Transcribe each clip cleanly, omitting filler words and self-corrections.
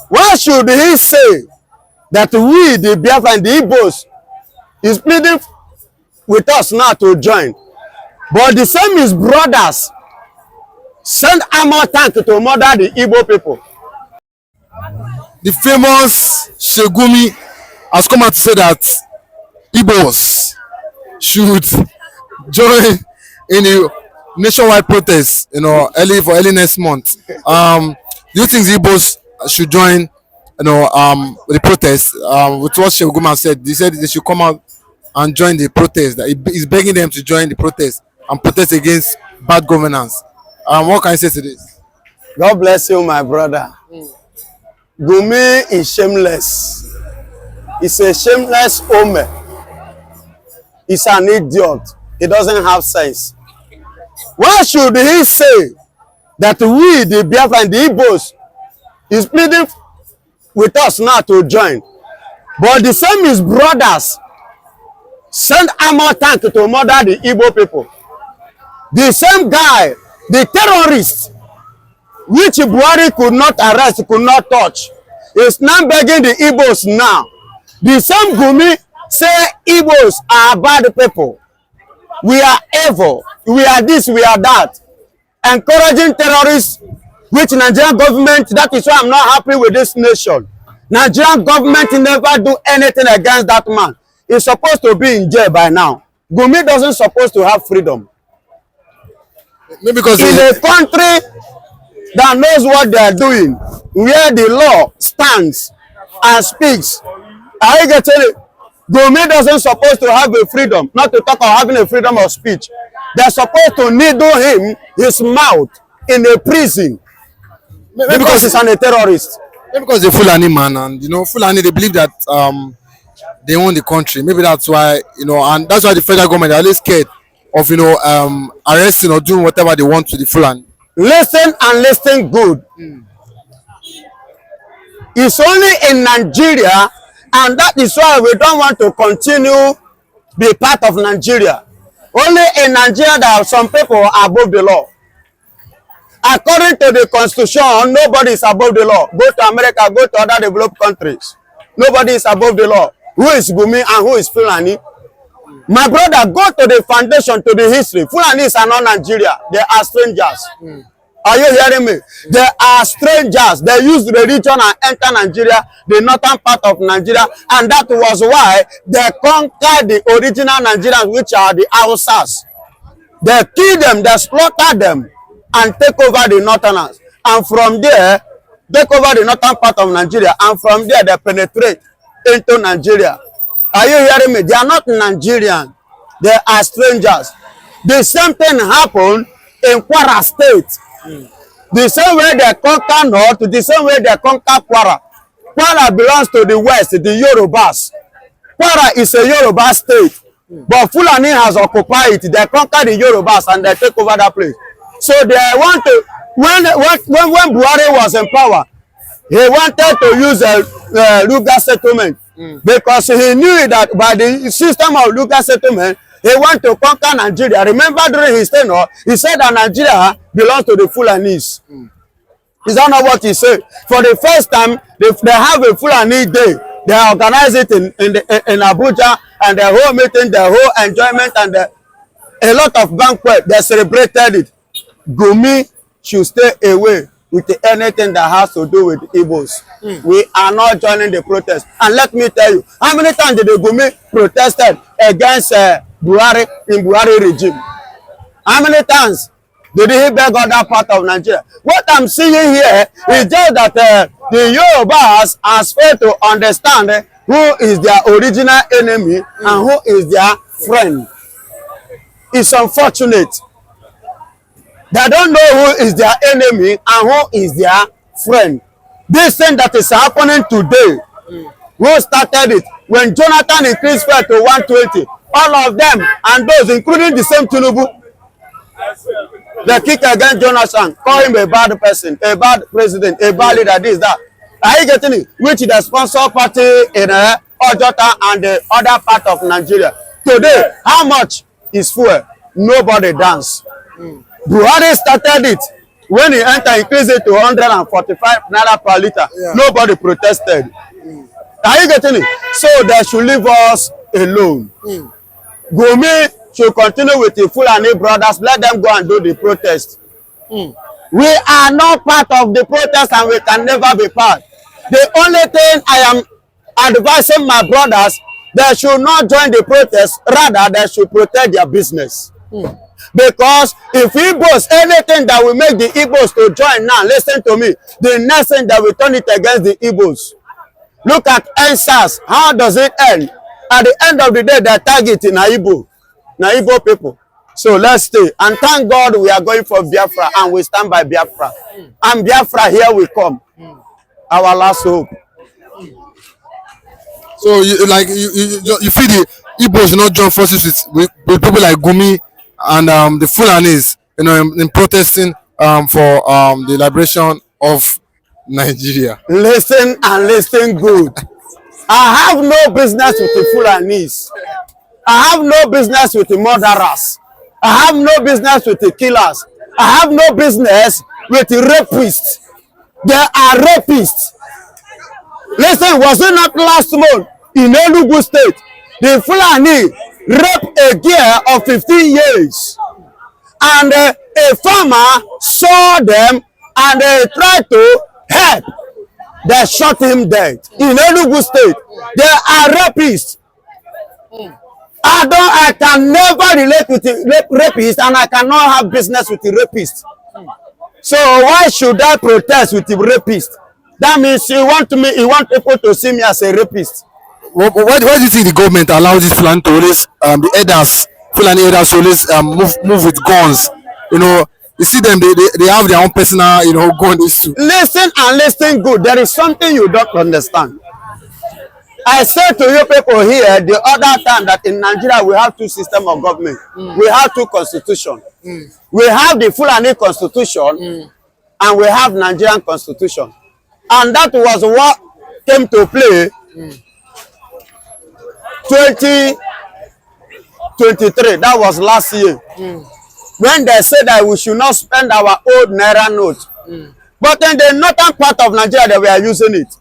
Why should he say that we, the Biafra and the Igbos, is pleading with us now to join? But the same his brothers send armor tank to murder the Igbo people. The famous Gumi has come out to say that Igbos should join in a nationwide protest, early next month. Do you think the Igbos should join, the protest? With what Gumi said, he said they should come out and join the protest. He's begging them to join the protest and protest against bad governance. What can you say to this? God bless you, my brother. Gumi is shameless. He's a shameless homer. He's an idiot. He doesn't have sense. Why should he say that we, the Biafra and the Igbos, is pleading with us now to join? But the same his brothers send armor tank to murder the Igbo people. The same guy, the terrorist, which Buhari could not arrest, could not touch, is now begging the Igbos now. The same Gumi say Igbos are bad people. We are evil. We are this, we are that. Encouraging terrorists, which Nigerian government, that is why I'm not happy with this nation. Nigerian government never do anything against that man. He's supposed to be in jail by now. Gumi doesn't supposed to have freedom. Maybe because in a country that knows what they are doing, where the law stands and speaks, are you getting it? Gumi doesn't supposed to have a freedom, not to talk of having a freedom of speech. They're supposed to needle him, his mouth, in a prison. Maybe because he's a terrorist. Maybe because they're Fulani man, and Fulani, they believe that they own the country. Maybe that's why, and that's why the federal government are always scared of arresting or doing whatever they want to the Fulani. Listen and listen good. It's only in Nigeria, and that is why we don't want to continue be part of Nigeria. Only in Nigeria there are some people above the law. According to the constitution, nobody is above the law. Go to America, go to other developed countries. Nobody is above the law. Who is Gumi and who is Fulani? My brother, go to the foundation, to the history. Fulanis are not Nigeria. They are strangers. Are you hearing me? They are strangers. They use religion and enter Nigeria, the northern part of Nigeria, and that was why they conquered the original Nigerians, which are the Hausas. They kill them, they slaughter them, and take over the northerners. And from there, take over the northern part of Nigeria, and from there they penetrate into Nigeria. Are you hearing me? They are not Nigerian. They are strangers. The same thing happened in Kwara State. The same way they conquer North, the same way they conquer Kwara. Kwara belongs to the West, the Yorubas. Kwara is a Yoruba state. But Fulani has occupied it. They conquer the Yorubas and they take over that place. So they want to, when Buhari was in power, he wanted to use a Luga settlement. Because he knew that by the system of Luga settlement, he wanted to conquer Nigeria. Remember during his tenure, he said that Nigeria belongs to the Fulanis. Is that not what he said? For the first time, they have a Fulani day. They organize it in Abuja, and the whole meeting, the whole enjoyment, and a lot of banquet. They celebrated it. Gumi should stay away with anything that has to do with Igbos. We are not joining the protest. And let me tell you, how many times did the Gumi protested against Buhari in Buhari regime? How many times did he beg other part of Nigeria? What I'm seeing here is just that the Yorubas has failed to understand who is their original enemy and who is their friend. It's unfortunate. They don't know who is their enemy and who is their friend. This thing that is happening today, who started it? When Jonathan increased fuel to 120, all of them and those, including the same Tinubu, they kick against Jonathan, call him a bad person, a bad president, a bad leader, this, that. Are you getting it? Which the sponsor party in Ojota and the other part of Nigeria. Today, how much is fuel? Nobody dance. Buhari started it When he entered, increased it to 145 naira per liter. Yeah. Nobody protested. Are you getting it? So they should leave us alone. Gumi should continue with the Fulani brothers. Let them go and do the protest. We are not part of the protest and we can never be part. The only thing I am advising my brothers, they should not join the protest. Rather, they should protect their business. Because if Igbos, anything that will make the Igbos to join now, listen to me, the next thing that will turn it against the Igbos. Look at NSAS. How does it end? At the end of the day, they target Igbo people. So let's stay. And thank God we are going for Biafra and we stand by Biafra. And Biafra, here we come. Our last hope. So you feel the Igbos should not join forces with people like Gumi and the Fulanis, you know, in protesting for the liberation of Nigeria. Listen and listen good. I have no business with the Fulanis. I have no business with the murderers. I have no business with the killers. I have no business with the rapists. They are rapists. Listen, was it not last month in Enugu State? The Fulani raped a girl of 15 years. And a farmer saw them and they tried to help. They shot him dead in Enugu State. They are rapists. I can never relate with the rapist and I cannot have business with the rapist. So why should I protest with the rapist? That means you want people to see me as a rapist. Why do you think the government allows this Fulani to always the elders, Fulani elders to always move with guns? You know, you see them, they have their own personal, you know, gun issue. Listen and listen good. There is something you don't understand. I said to you people here the other time that in Nigeria we have two systems of government. We have two constitutions. We have the Fulani constitution and we have Nigerian constitution. And that was what came to play 2023. That was last year. When they said that we should not spend our old Naira note. But in the northern part of Nigeria, they were using it.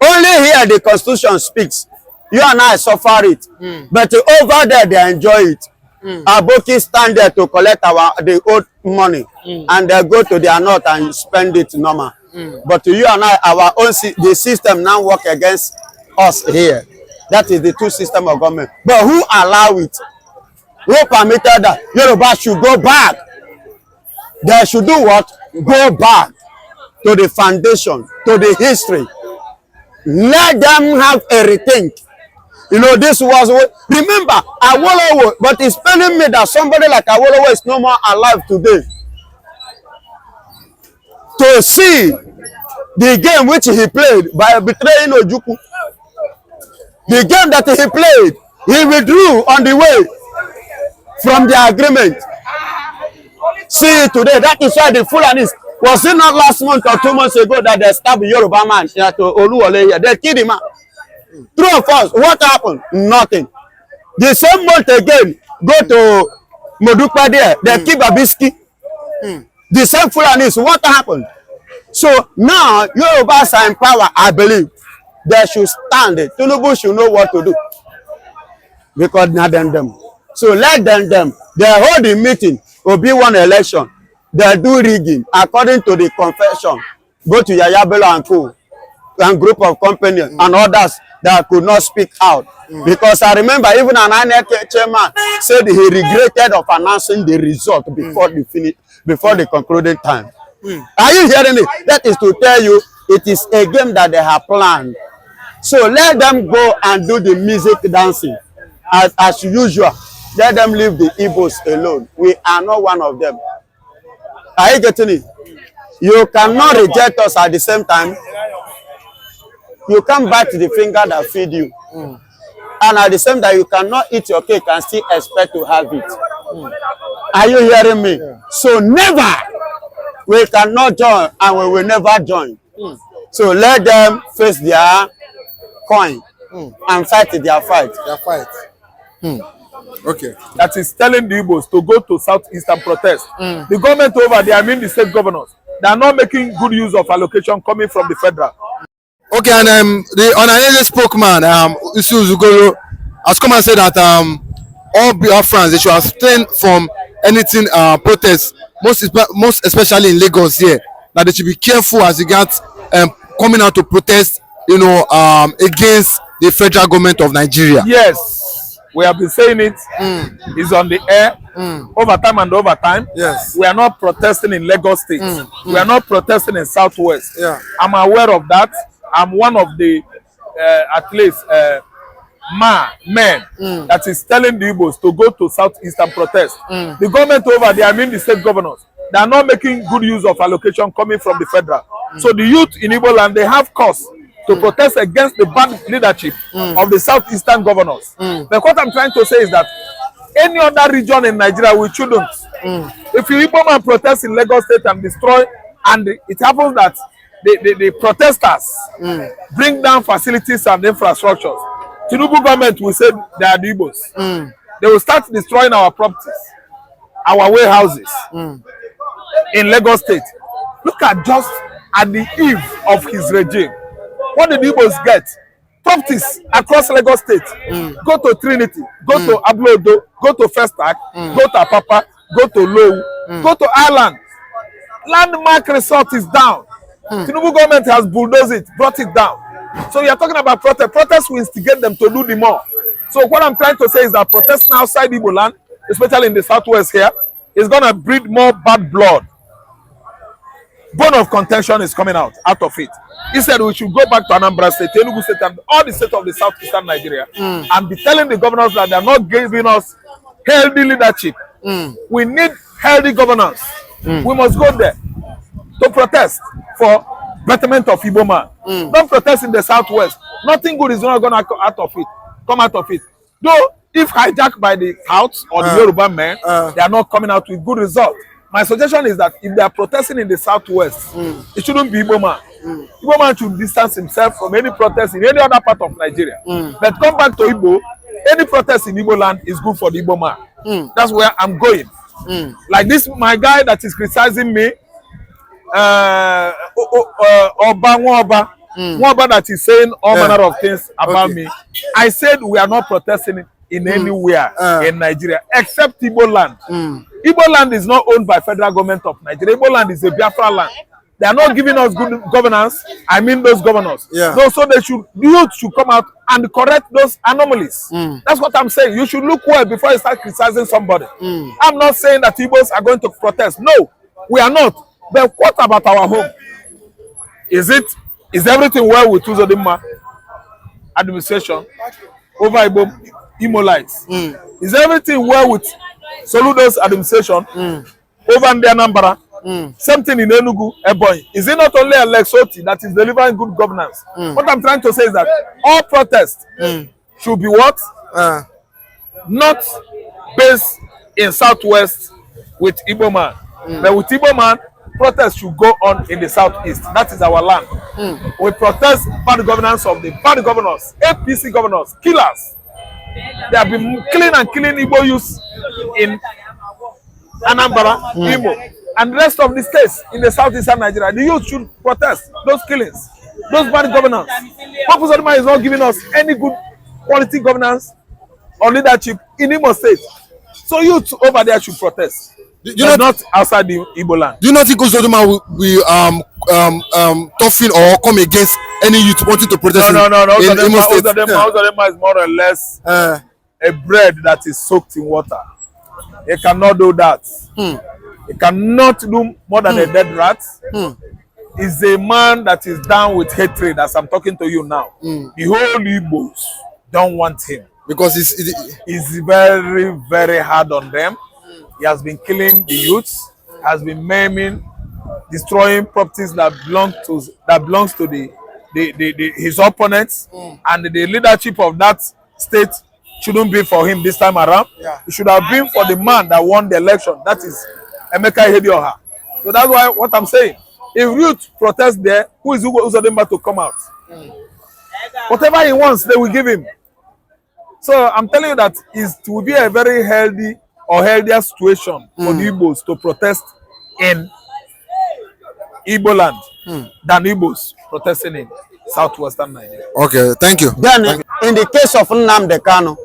Only here the constitution speaks. You and I suffer it. But over there, they enjoy it. Our bookies stand there to collect the old money. And they go to their north and spend it normal. But you and I, our own the system now work against us here. That is the two system of government. But who allow it? Who permitted that? Yoruba should go back. They should do what? Go back to the foundation, to the history. Let them have a rethink. You know, this was what, remember, Awolowo, but it's telling me that somebody like Awolowo is no more alive today. To see the game which he played by betraying Ojukwu, the game that he played, he withdrew on the way from the agreement. See today, that is why the Fulanis, was it not last month or 2 months ago that they stabbed a Yoruba man here to Oluwole here? They killed him. True or false? What happened? Nothing. The same month again, go to Modukpa there, they kill Babiski. The same Fulanis, what happened? So now Yorubas are in power, I believe. They should stand it. Tinubu should know what to do. Because not them. So let them. They hold the meeting, will be one election. They do rigging according to the confession. Go to Yaya Bello and co and group of companies and others that could not speak out. Because I remember even an INEC chairman said he regretted of announcing the result before the concluding time. Are you hearing it? That is to tell you it is a game that they have planned. So let them go and do the music dancing as usual. Let them leave the Igbos alone. We are not one of them. Are you getting it? You cannot reject us at the same time. You can't bite the finger that feed you. And at the same time, you cannot eat your cake and still expect to have it. Are you hearing me? So never. We cannot join and we will never join. So let them face their coin and fight their fight. Okay. that is telling the Igbos to go to southeast and protest. The government over there, I mean the state governors, they are not making good use of allocation coming from the federal. Okay, and the Onanele spokesman, Isu Zugolo, has come and said that all Biafrans, they should abstain from anything protest, most especially in Lagos here, that they should be careful as regards coming out to protest, you know, against the federal government of Nigeria. Yes, we have been saying it. It's on the air over time and over time. Yes. We are not protesting in Lagos State. We are not protesting in Southwest. Yeah. I'm aware of that. I'm one of the at least men that is telling the Igbos to go to southeast and protest. The government over there, I mean the state governors, they are not making good use of allocation coming from the federal. So the youth in Igbo land, they have cause to protest against the bad leadership of the southeastern governors. But what I'm trying to say is that any other region in Nigeria, we shouldn't. If you Igbo man protest in Lagos State and destroy, and it happens that the protesters bring down facilities and infrastructures, tinubu government will say they are the Igbos. They will start destroying our properties, our warehouses in Lagos State. Look at just at the eve of his regime, what did the Igbos get? Properties across Lagos State. Go to Trinity, go to Ablodo, go to Festac, go to Apapa, go to Low, go to Island. Landmark resort is down. Tinubu government has bulldozed it, brought it down. So you are talking about protest. Protest will instigate them to do the more. So what I'm trying to say is that protesting outside Igbo land, especially in the southwest here, is going to breed more bad blood. Bone of contention is coming out of it. He said we should go back to Anambra State, Enugu State, and all the states of the southeastern Nigeria, and be telling the governors that they are not giving us healthy leadership. We need healthy governance. We must go there to protest for betterment of Igbo man. Don't protest in the southwest. Nothing good is not going to come out of it. Though, if hijacked by the South or the Yoruba men, they are not coming out with good results. My suggestion is that if they are protesting in the southwest, it shouldn't be Igbo man. Igbo man should distance himself from any protest in any other part of Nigeria. But come back to Igbo, any protest in Igbo land is good for the Igbo man. That's where I'm going. Like this, my guy that is criticizing me, Oba that is saying all manner of things about me. I said we are not protesting in anywhere in Nigeria except Igbo land. Igbo land is not owned by federal government of Nigeria. Igbo land is a Biafra land. They are not giving us good governance. I mean those governors. No, so they should, the youth should come out and correct those anomalies. That's what I'm saying. You should look well before you start criticizing somebody. I'm not saying that Igbos are going to protest. No, we are not. But what about our home? Is everything well with Uzodinma administration over Imolites? Is everything well with Soludo's administration over Anambra? Same thing in Enugu, Ebonyi. Is it not only Alex Oti that is delivering good governance? What I'm trying to say is that all protests should be what? Not based in southwest with Igbo man. But with Igbo man, protests should go on in the southeast. That is our land. We protest bad governance of the bad governors, APC governors, killers. They have been killing Igbo youth in Anambra, Imo, and the rest of the states in the southeastern Nigeria. The youth should protest those killings, those bad governance. Purpose of the man is not giving us any good quality governance or leadership in Imo State. So youth over there should protest. Not outside the Igbo land. Do you not think Uzodinma will be toughen or come against any youth wanting to protest in Imo State? Uzodinma is more or less a bread that is soaked in water. He cannot do that. He cannot do more than a dead rat. He's a man that is down with hatred as I'm talking to you now. The whole Igbos don't want him. Because he's very, very hard on them. He has been killing the youths, has been maiming, destroying properties that belongs to his opponents, and the leadership of that state shouldn't be for him this time around. It should have been for the man that won the election. That is Emeka Ihedioha. So that's why what I'm saying. If youth protest there, who is Uzodinma to come out? Whatever he wants, they will give him. So I'm telling you that it will be a very healthy or healthier situation for the Igbos to protest in Igbo land than Igbos protesting in southwestern Nigeria. Okay, thank you. Then, in the case of Nnamdi Kanu,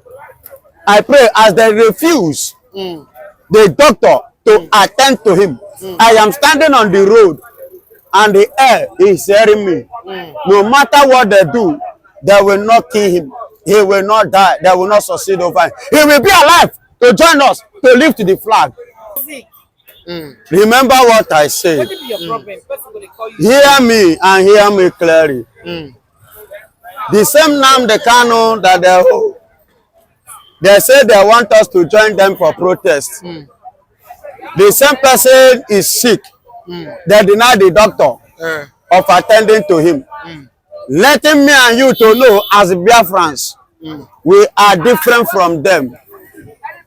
I pray as they refuse the doctor to attend to him. I am standing on the road and the air is hearing me. No matter what they do, they will not kill him. He will not die. They will not succeed over him. He will be alive to join us to lift the flag. Remember what I said. Hear me and hear me clearly. The same Nnamdi Kanu that they say they want us to join them for protest. The same person is sick. They deny the doctor of attending to him. Letting me and you to know as Biafrans, we are different from them.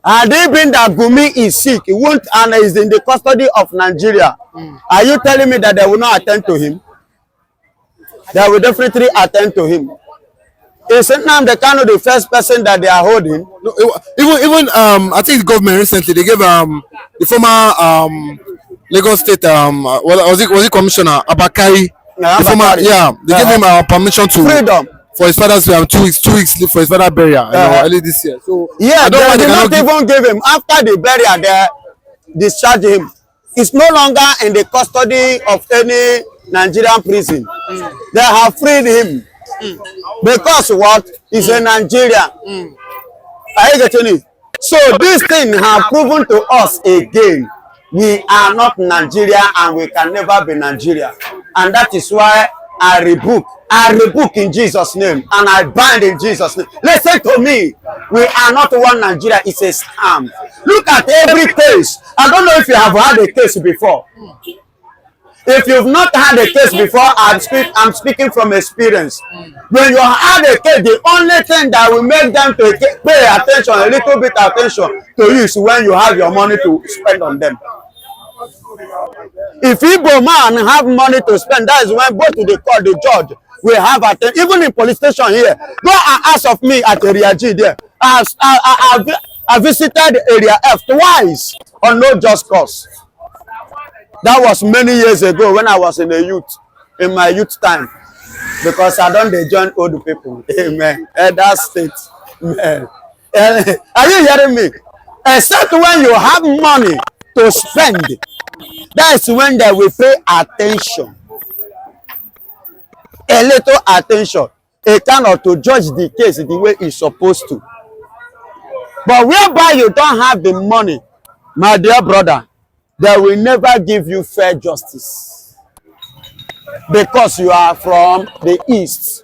And even that Gumi is sick, he won't, and is in the custody of Nigeria. Are you telling me that they will not attend to him? They will definitely attend to him. Is Nnamdi Kanu the first person that they are holding? No, even I think the government recently they gave the former Lagos State was it Commissioner Abakari? Yeah, the former, they gave him permission to freedom for his father's 2 weeks leave for his father's burial early this year. So yeah, they did not even give him after the burial. They discharged him. He's no longer in the custody of any Nigerian prison. They have freed him because what? He's a Nigerian. Are you getting it? So this thing have proven to us again, we are not Nigeria and we can never be Nigeria. And that is why I rebuke in Jesus' name, and I bind in Jesus' name. Listen to me. We are not one Nigeria. It's a scam. Look at every case. I don't know if you have had a case before. If you've not had a case before, I'm speaking from experience. When you had a case, the only thing that will make them to pay attention, a little bit attention to you, is when you have your money to spend on them. If Igbo man have money to spend, that is when go to the court, the judge will have attention. Even in police station here, go and ask of me at Area G there. I visited Area F twice on no just cause. That was many years ago when I was in my youth time, because I don't join old people. Amen. That state. Man. Are you hearing me? Except when you have money to spend, that's when they will pay attention. A little attention. A kind of to judge the case the way it's supposed to. But whereby you don't have the money, my dear brother, they will never give you fair justice. Because you are from the east.